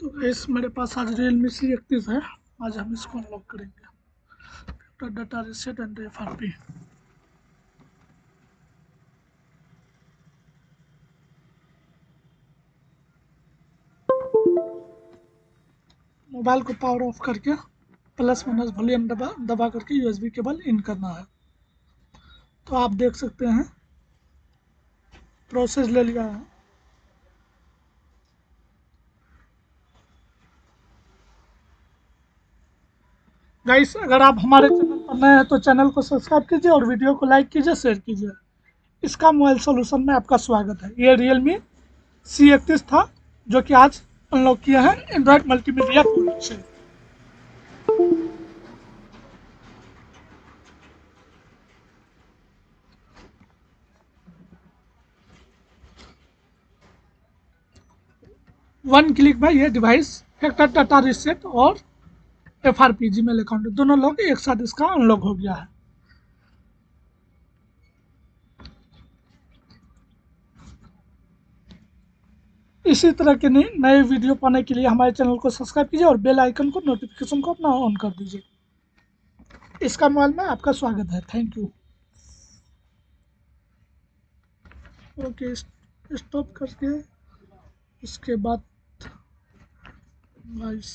तो गाइस मेरे पास आज Realme C31 है। आज हम इसको अनलॉक करेंगे। Data reset and FRP। Mobile को पावर ऑफ करके प्लस माइनस वॉल्यूम दबा करके USB केबल इन करना है। तो आप देख सकते हैं प्रोसेस ले लिया है। गाइस अगर आप हमारे चैनल पर नए हैं तो चैनल को सब्सक्राइब कीजिए और वीडियो को लाइक कीजिए, शेयर कीजिए। इसका मोबाइल सोल्यूशन में आपका स्वागत है। ये Realme C31 था जो कि आज अनलॉक किया है एंड्रॉयड मल्टीमीडिया प्रोडक्ट से। वन क्लिक में ये डिवाइस फैक्टर डाटा रीसेट और FRP जीमेल अकाउंट दोनों लोग एक साथ इसका अनलॉक हो गया है। इसी तरह के नए वीडियो पाने के लिए हमारे चैनल को सब्सक्राइब कीजिए और बेल आइकन को नोटिफिकेशन को अपना ऑन कर दीजिए। इसका मोबाइल में आपका स्वागत है। Thank you. ओके, स्टॉप करके इसके बाद गाइस